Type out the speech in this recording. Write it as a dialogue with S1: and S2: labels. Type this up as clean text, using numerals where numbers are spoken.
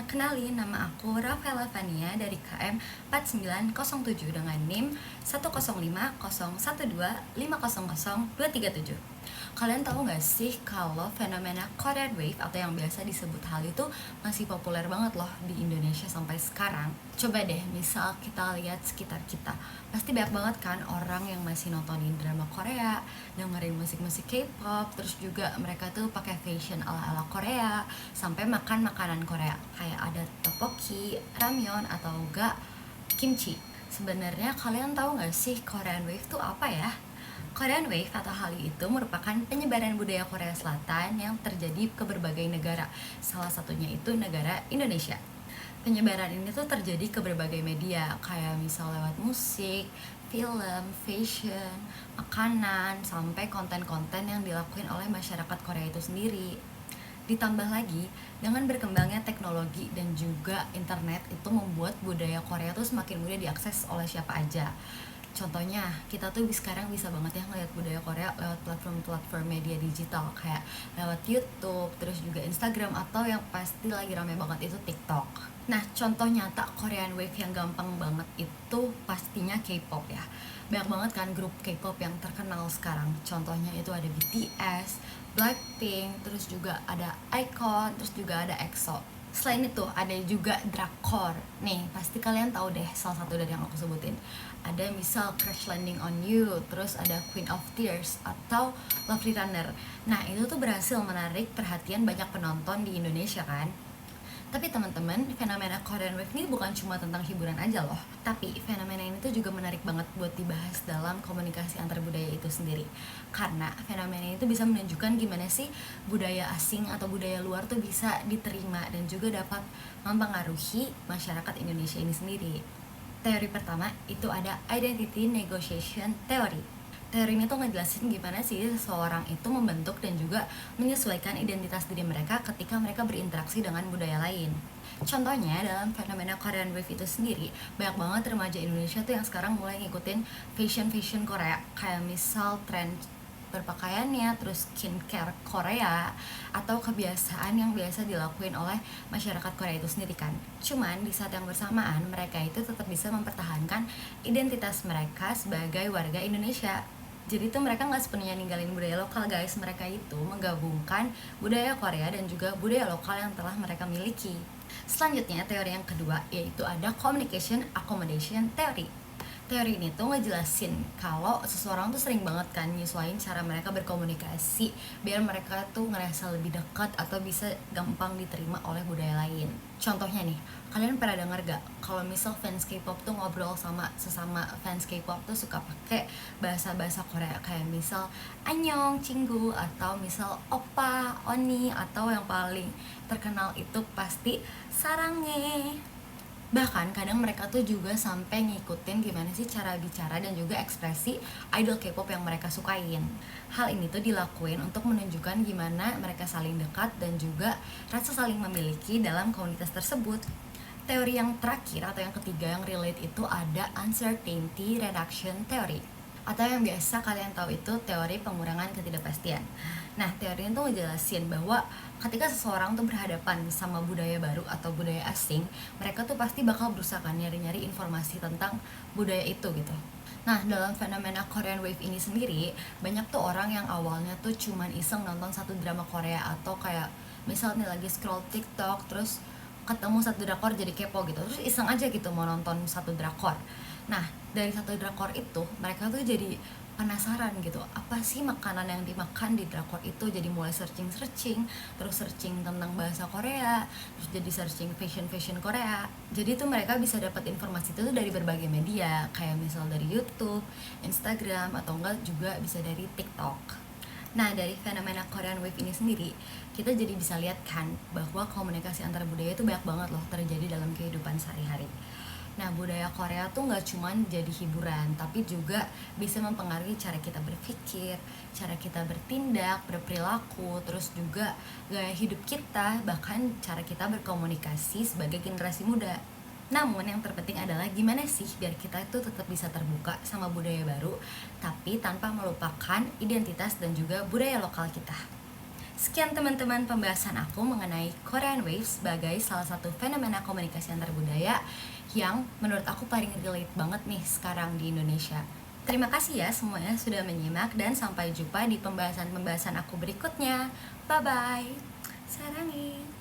S1: kenalin nama aku Rafaela Vania dari KM 4907 dengan NIM 1050125000237. Kalian tahu nggak sih kalau fenomena Korean Wave atau yang biasa disebut hal itu masih populer banget loh di Indonesia sampai sekarang. Coba deh, misal kita lihat sekitar kita, pasti banyak banget kan orang yang masih nontonin drama Korea, dengerin musik-musik K-pop, terus juga mereka tuh pakai fashion ala-ala Korea, sampai makan makanan Korea kayak ada tteokbokki, ramyeon atau enggak kimchi. Sebenarnya kalian tahu nggak sih Korean Wave tuh apa ya? Korean Wave atau Hallyu itu merupakan penyebaran budaya Korea Selatan yang terjadi ke berbagai negara. Salah satunya itu negara Indonesia. Penyebaran ini tuh terjadi ke berbagai media, kayak misal lewat musik, film, fashion, makanan, sampai konten-konten yang dilakuin oleh masyarakat Korea itu sendiri. Ditambah lagi, dengan berkembangnya teknologi dan juga internet itu membuat budaya Korea tuh semakin mudah diakses oleh siapa aja. Contohnya, kita tuh sekarang bisa banget ya ngeliat budaya Korea lewat platform-platform media digital kayak lewat YouTube, terus juga Instagram, atau yang pasti lagi rame banget itu TikTok. Nah, contoh nyata Korean Wave yang gampang banget itu pastinya K-pop ya. Banyak banget kan grup K-pop yang terkenal sekarang. Contohnya itu ada BTS, Blackpink, terus juga ada iKON, terus juga ada EXO. Selain itu ada juga drakor. Nih, pasti kalian tahu deh salah satu dari yang aku sebutin. Ada misal Crash Landing on You, terus ada Queen of Tears atau Lovely Runner. Nah, itu tuh berhasil menarik perhatian banyak penonton di Indonesia kan. Tapi teman-teman, fenomena Korean Wave ini bukan cuma tentang hiburan aja loh. Tapi fenomena ini tuh juga menarik banget buat dibahas dalam komunikasi antar budaya itu sendiri. Karena fenomena itu bisa menunjukkan gimana sih budaya asing atau budaya luar tuh bisa diterima dan juga dapat mempengaruhi masyarakat Indonesia ini sendiri. Teori pertama itu ada Identity Negotiation Theory. Teori ini tuh ngejelasin gimana sih seseorang itu membentuk dan juga menyesuaikan identitas diri mereka ketika mereka berinteraksi dengan budaya lain. Contohnya dalam fenomena Korean Wave itu sendiri, banyak banget remaja Indonesia tuh yang sekarang mulai ngikutin fashion Korea, kayak misal tren berpakaiannya, terus skincare Korea, atau kebiasaan yang biasa dilakuin oleh masyarakat Korea itu sendiri kan. Cuman di saat yang bersamaan mereka itu tetap bisa mempertahankan identitas mereka sebagai warga Indonesia. Jadi tuh mereka nggak sepenuhnya ninggalin budaya lokal guys, mereka itu menggabungkan budaya Korea dan juga budaya lokal yang telah mereka miliki. Selanjutnya teori yang kedua yaitu ada Communication Accommodation Theory. Teori ini tuh ngejelasin kalau seseorang tuh sering banget kan nyesuaiin cara mereka berkomunikasi biar mereka tuh ngerasa lebih dekat atau bisa gampang diterima oleh budaya lain. Contohnya nih, kalian pernah denger gak kalau misal fans K-pop tuh ngobrol sama sesama fans K-pop tuh suka pakai bahasa-bahasa Korea kayak misal annyeong, cinggu, atau misal oppa, oni, atau yang paling terkenal itu pasti sarange. Bahkan kadang mereka tuh juga sampai ngikutin gimana sih cara bicara dan juga ekspresi idol K-pop yang mereka sukain. Hal ini tuh dilakuin untuk menunjukkan gimana mereka saling dekat dan juga rasa saling memiliki dalam komunitas tersebut. Teori yang terakhir atau yang ketiga yang relate itu ada Uncertainty Reduction Theory, atau yang biasa kalian tahu itu teori pengurangan ketidakpastian. Nah, teori itu ngejelasin bahwa ketika seseorang tuh berhadapan sama budaya baru atau budaya asing, mereka tuh pasti bakal berusaha nyari-nyari informasi tentang budaya itu gitu. Nah, dalam fenomena Korean Wave ini sendiri, banyak tuh orang yang awalnya tuh cuman iseng nonton satu drama Korea atau kayak misalnya lagi scroll TikTok terus ketemu satu drakor jadi kepo gitu, terus iseng aja gitu mau nonton satu drakor. Nah, dari satu drakor itu mereka tuh jadi penasaran gitu, apa sih makanan yang dimakan di drakor itu, jadi mulai searching, terus searching tentang bahasa Korea, terus jadi searching fashion Korea. Jadi tuh mereka bisa dapat informasi itu tuh dari berbagai media, kayak misal dari YouTube, Instagram, atau enggak juga bisa dari TikTok. Nah, dari fenomena Korean Wave ini sendiri, kita jadi bisa lihat kan bahwa komunikasi antar budaya itu banyak banget loh terjadi dalam kehidupan sehari-hari. Nah, budaya Korea tuh nggak cuman jadi hiburan, tapi juga bisa mempengaruhi cara kita berpikir, cara kita bertindak, berperilaku, terus juga gaya hidup kita, bahkan cara kita berkomunikasi sebagai generasi muda. Namun yang terpenting adalah gimana sih biar kita itu tetap bisa terbuka sama budaya baru, tapi tanpa melupakan identitas dan juga budaya lokal kita. Sekian teman-teman pembahasan aku mengenai Korean Wave sebagai salah satu fenomena komunikasi antar budaya yang menurut aku paling relate banget nih sekarang di Indonesia. Terima kasih ya semuanya sudah menyimak dan sampai jumpa di pembahasan-pembahasan aku berikutnya. Bye-bye. Sarangin.